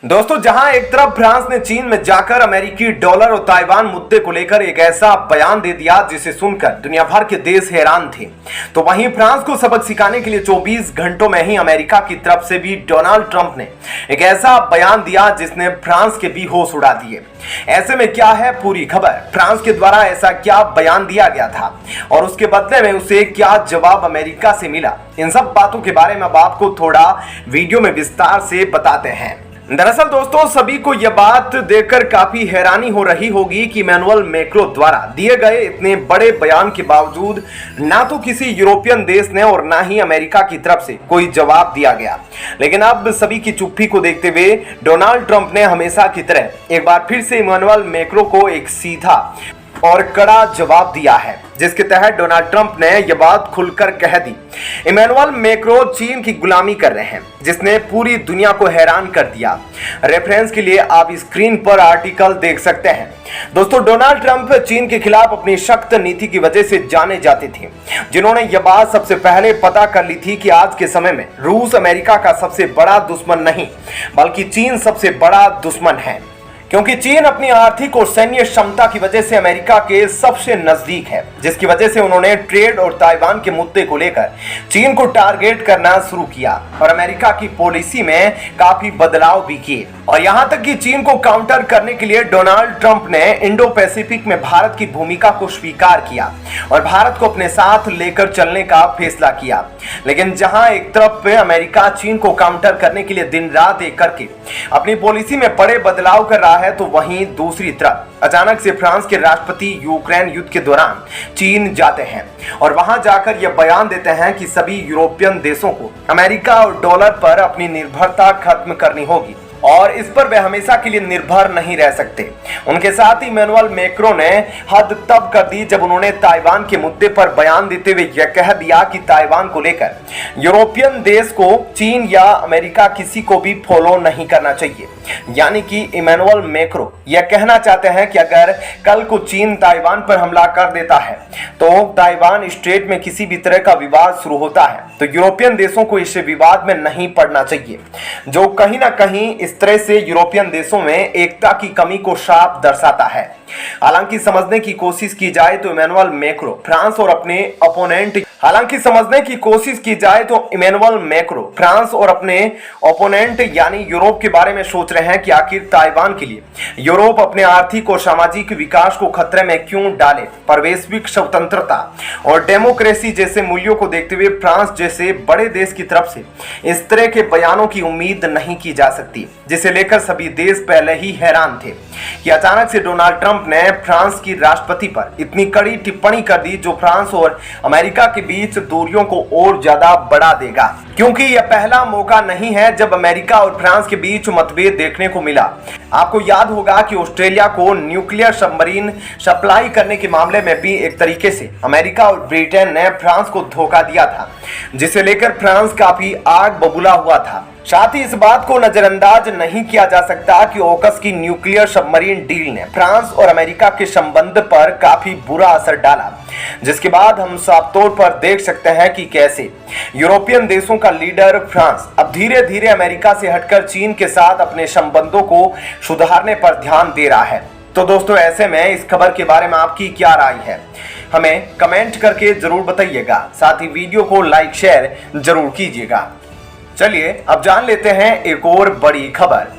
दोस्तों, जहां एक तरफ फ्रांस ने चीन में जाकर अमेरिकी डॉलर और ताइवान मुद्दे को लेकर एक ऐसा बयान दे दिया जिसे सुनकर दुनिया भर के देश हैरान थे, तो वहीं फ्रांस को सबक सिखाने के लिए 24 घंटों में ही अमेरिका की तरफ से भी डोनाल्ड ट्रंप ने एक ऐसा बयान दिया जिसने फ्रांस के भी होश उड़ा दिए। ऐसे में क्या है पूरी खबर, फ्रांस के द्वारा ऐसा क्या बयान दिया गया था और उसके बदले में उसे क्या जवाब अमेरिका से मिला, इन सब बातों के बारे में अब आपको थोड़ा वीडियो में विस्तार से बताते हैं। दरअसल दोस्तों, सभी को यह बात देखकर काफी हैरानी हो रही होगी कि इमैनुअल मैक्रो द्वारा दिए गए इतने बड़े बयान के बावजूद ना तो किसी यूरोपियन देश ने और ना ही अमेरिका की तरफ से कोई जवाब दिया गया। लेकिन अब सभी की चुप्पी को देखते हुए डोनाल्ड ट्रंप ने हमेशा की तरह एक बार फिर से इमैनुअल मैक्रो को एक सीधा और कड़ा जवाब दिया है, जिसके तहत डोनाल्ड ट्रंप ने यह बात खुलकर कह दी। इमैनुअल मैक्रो चीन की गुलामी कर रहे हैं, जिसने पूरी दुनिया को हैरान कर दिया। रेफरेंस के लिए आप स्क्रीन पर आर्टिकल देख सकते हैं। दोस्तों, डोनाल्ड ट्रंप चीन के खिलाफ अपनी सख्त नीति की वजह से जाने जाते थे, जिन्होंने यह बात सबसे पहले पता कर ली थी कि आज के समय में रूस अमेरिका का सबसे बड़ा दुश्मन नहीं बल्कि चीन सबसे बड़ा दुश्मन है, क्योंकि चीन अपनी आर्थिक और सैन्य क्षमता की वजह से अमेरिका के सबसे नजदीक है, जिसकी वजह से उन्होंने ट्रेड और ताइवान के मुद्दे को लेकर चीन को टारगेट करना शुरू किया और अमेरिका की पॉलिसी में काफी बदलाव भी किए। और यहां तक कि चीन को काउंटर करने के लिए डोनाल्ड ट्रंप ने इंडो पैसिफिक में भारत की भूमिका को स्वीकार किया और भारत को अपने साथ लेकर चलने का फैसला किया। लेकिन जहां एक तरफ अमेरिका चीन को काउंटर करने के लिए दिन रात एक करके अपनी पॉलिसी में बड़े बदलाव कर रहा है, तो वहीं दूसरी तरफ अचानक से फ्रांस के राष्ट्रपति यूक्रेन युद्ध के दौरान चीन जाते हैं और वहां जाकर यह बयान देते हैं कि सभी यूरोपियन देशों को अमेरिका और डॉलर पर अपनी निर्भरता खत्म करनी होगी और इस पर वे हमेशा के लिए निर्भर नहीं रह सकते। उनके साथ ही इमैनुअल मैक्रो ने हद तब कर दी जब उन्होंने ताइवान के मुद्दे पर बयान देते हुए यह कह दिया कि ताइवान को लेकर यूरोपियन देश को चीन या अमेरिका किसी को भी फॉलो नहीं करना चाहिए। यानी कि इमैनुअल मैक्रो यह कहना चाहते हैं कि अगर कल को चीन ताइवान पर हमला कर देता है तो ताइवान स्ट्रेट में किसी भी तरह का विवाद शुरू होता है तो यूरोपियन देशों को इस विवाद में नहीं पड़ना चाहिए, जो कहीं ना कहीं इस तरह से यूरोपियन देशों में एकता की कमी को साफ दर्शाता है। हालांकि समझने की कोशिश की जाए तो इमैनुअल मैक्रो फ्रांस और अपने ओपोनेंट यानी यूरोप के बारे में सोच रहे हैं कि आखिर ताइवान के लिए यूरोप अपने आर्थिक और सामाजिक विकास को खतरे में क्यों डाले। पर वैश्विक स्वतंत्रता और डेमोक्रेसी जैसे मूल्यों को देखते हुए फ्रांस जैसे बड़े देश की तरफ से इस तरह के बयानों की उम्मीद नहीं की जा सकती, जिसे लेकर सभी देश पहले ही हैरान थे कि अचानक से डोनाल्ड ट्रंप ने फ्रांस की राष्ट्रपति पर इतनी कड़ी टिप्पणी कर दी, जो फ्रांस और अमेरिका के बीच दूरियों को और ज्यादा बढ़ा देगा। क्योंकि यह पहला मौका नहीं है जब अमेरिका और फ्रांस के बीच मतभेद देखने को मिला। आपको याद होगा कि ऑस्ट्रेलिया को न्यूक्लियर सबमरीन सप्लाई करने के मामले में भी एक तरीके से अमेरिका और ब्रिटेन ने फ्रांस को धोखा दिया था, जिसे लेकर फ्रांस काफी आग बबूला हुआ था। साथ ही इस बात को नजरअंदाज नहीं किया जा सकता कि ऑकस की न्यूक्लियर सबमरीन डील ने फ्रांस और अमेरिका के संबंध पर काफी बुरा असर डाला, जिसके बाद हम साफ तौर पर देख सकते हैं कि कैसे यूरोपियन देशों का लीडर फ्रांस अब धीरे धीरे अमेरिका से हटकर चीन के साथ अपने संबंधों को सुधारने पर ध्यान दे रहा है। तो दोस्तों, ऐसे में इस खबर के बारे में आपकी क्या राय है, हमें कमेंट करके जरूर बताइएगा। साथ ही वीडियो को लाइक शेयर जरूर कीजिएगा। चलिए अब जान लेते हैं एक और बड़ी खबर।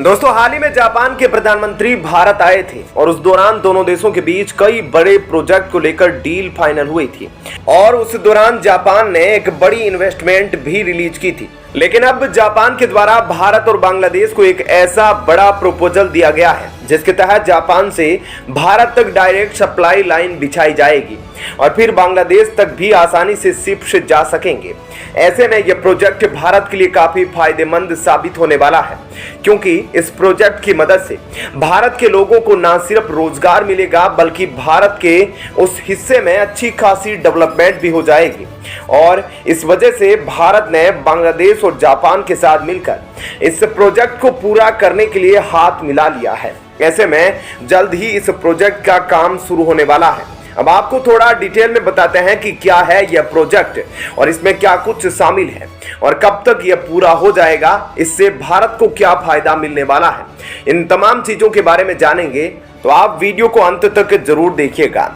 दोस्तों, हाल ही में जापान के प्रधानमंत्री भारत आए थे और उस दौरान दोनों देशों के बीच कई बड़े प्रोजेक्ट को लेकर डील फाइनल हुई थी और उस दौरान जापान ने एक बड़ी इन्वेस्टमेंट भी रिलीज की थी। लेकिन अब जापान के द्वारा भारत और बांग्लादेश को एक ऐसा बड़ा प्रपोजल दिया गया है जिसके तहत जापान से भारत तक डायरेक्ट सप्लाई लाइन बिछाई जाएगी और फिर बांग्लादेश तक भी आसानी से शिप्स जा सकेंगे। ऐसे में यह प्रोजेक्ट भारत के लिए काफी फायदेमंद साबित होने वाला है, क्योंकि इस प्रोजेक्ट की मदद से भारत के लोगों को न सिर्फ रोजगार मिलेगा बल्कि भारत के उस हिस्से में अच्छी खासी डेवलपमेंट भी हो जाएगी। और इस वजह से भारत ने बांग्लादेश और जापान के साथ मिलकर इस प्रोजेक्ट को पूरा करने के लिए हाथ मिला लिया है। ऐसे में जल्द ही इस प्रोजेक्ट का काम शुरू होने वाला है। अब आपको थोड़ा डिटेल में बताते हैं कि क्या है यह प्रोजेक्ट और इसमें क्या कुछ शामिल है और कब तक यह पूरा हो जाएगा, इससे भारत को क्या फायदा मिलने वाला है। इन तमाम चीजों के बारे में जानेंगे, तो आप वीडियो को अंत तक जरूर देखिएगा।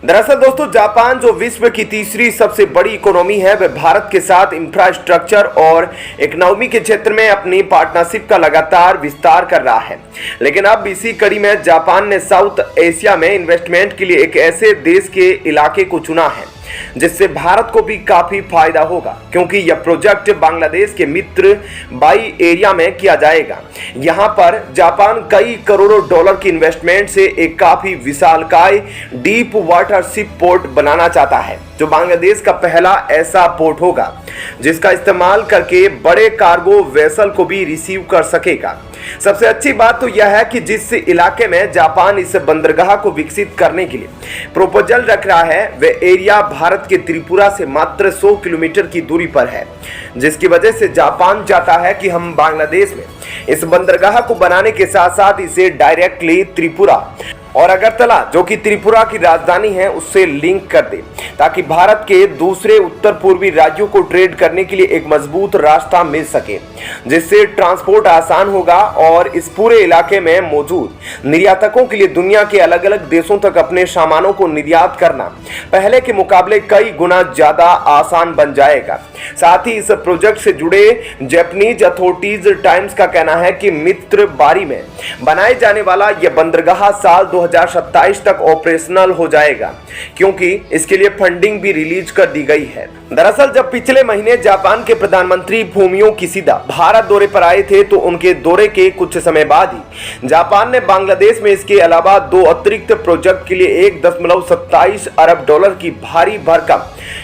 दरअसल दोस्तों, जापान जो विश्व की तीसरी सबसे बड़ी इकोनॉमी है, वह भारत के साथ इंफ्रास्ट्रक्चर और इकोनॉमी के क्षेत्र में अपनी पार्टनरशिप का लगातार विस्तार कर रहा है। लेकिन अब इसी कड़ी में जापान ने साउथ एशिया में इन्वेस्टमेंट के लिए एक ऐसे देश के इलाके को चुना है जिससे भारत को भी काफी फायदा होगा, क्योंकि यह प्रोजेक्ट बांग्लादेश के मित्र बाई एरिया में किया जाएगा। यहां पर जापान कई करोड़ों डॉलर की इन्वेस्टमेंट से एक काफी विशालकाय डीप वाटर शिप पोर्ट बनाना चाहता है, जो बांग्लादेश का पहला ऐसा पोर्ट होगा जिसका इस्तेमाल करके बड़े कार्गो वेसल को भी रिसीव कर सकेगा। सबसे अच्छी बात तो यह है कि जिस इलाके में जापान इस बंदरगाह को विकसित करने के लिए प्रपोजल रख रहा है, वह एरिया भारत के त्रिपुरा से मात्र 100 किलोमीटर की दूरी पर है, जिसकी वजह से जापान चाहता है कि हम बांग्लादेश में इस बंदरगाह को बनाने के साथ साथ इसे डायरेक्टली त्रिपुरा और अगरतला, जो कि त्रिपुरा की राजधानी है, उससे लिंक कर दे, ताकि भारत के दूसरे उत्तर पूर्वी राज्यों को ट्रेड करने के लिए एक मजबूत रास्ता मिल सके, जिससे ट्रांसपोर्ट आसान होगा और इस पूरे इलाके में मौजूद निर्यातकों के लिए दुनिया के अलग अलग देशों तक अपने सामानों को निर्यात करना पहले के मुकाबले कई गुना ज्यादा आसान बन जाएगा। साथ ही इस प्रोजेक्ट से जुड़े जापानीज अथॉरिटीज टाइम्स का कहना है कि मित्र बारी में बनाए जाने वाला यह बंदरगाह साल 2027 तक ऑपरेशनल हो जाएगा, क्योंकि इसके लिए फंडिंग भी रिलीज कर दी गई है। दरअसल जब पिछले महीने जापान के प्रधानमंत्री फूमियो किशिदा भारत दौरे पर आए थे, तो उनके दौरे के कुछ समय बाद ही जापान ने बांग्लादेश में इसके अलावा 2 अतिरिक्त प्रोजेक्ट के लिए 1.27 अरब डॉलर की भारी भरकम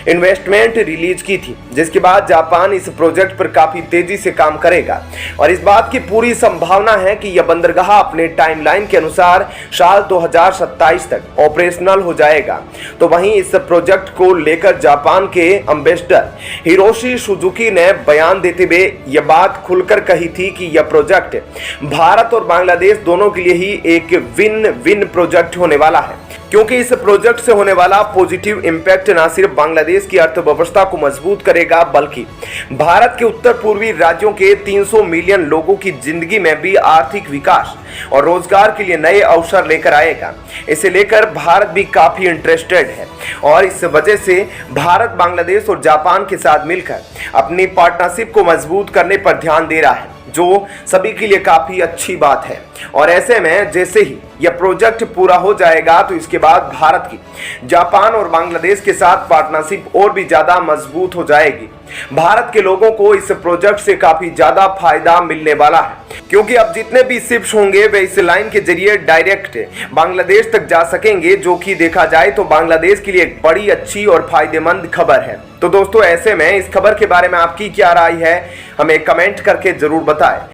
इन्वेस्टमेंट रिलीज की थी, जिसके बाद जापान इस प्रोजेक्ट पर काफी तेजी से काम करेगा और इस बात की पूरी संभावना है कि यह बंदरगाह अपने टाइमलाइन के अनुसार साल 2027 तक ऑपरेशनल हो जाएगा। तो वहीं इस प्रोजेक्ट को लेकर जापान के एम्बेसडर हिरोशी सुजुकी ने बयान देते हुए यह बात खुलकर कही थी कि यह प्रोजेक्ट भारत और बांग्लादेश दोनों के लिए ही एक विन विन प्रोजेक्ट होने वाला है, क्योंकि इस प्रोजेक्ट से होने वाला पॉजिटिव इंपैक्ट न सिर्फ बांग्लादेश की अर्थव्यवस्था को मजबूत करेगा, बल्कि भारत के उत्तर पूर्वी राज्यों के 300 मिलियन लोगों की जिंदगी में भी आर्थिक विकास और रोजगार के लिए नए अवसर लेकर आएगा। इसे लेकर भारत भी काफी इंटरेस्टेड है और इस वजह से भारत बांग्लादेश और जापान के साथ मिलकर अपनी पार्टनरशिप को मजबूत करने पर ध्यान दे रहा है, जो सभी के लिए काफी अच्छी बात है। और ऐसे में जैसे ही यह प्रोजेक्ट पूरा हो जाएगा, तो इसके बाद भारत की जापान और बांग्लादेश के साथ पार्टनरशिप और भी ज्यादा मजबूत हो जाएगी। भारत के लोगों को इस प्रोजेक्ट से काफी ज्यादा फायदा मिलने वाला है, क्योंकि अब जितने भी शिप्स होंगे वे इस लाइन के जरिए डायरेक्ट बांग्लादेश तक जा सकेंगे, जो कि देखा जाए तो बांग्लादेश के लिए एक बड़ी अच्छी और फायदेमंद खबर है। तो दोस्तों, ऐसे में इस खबर के बारे में आपकी क्या राय है, हमें कमेंट करके जरूर बताएं।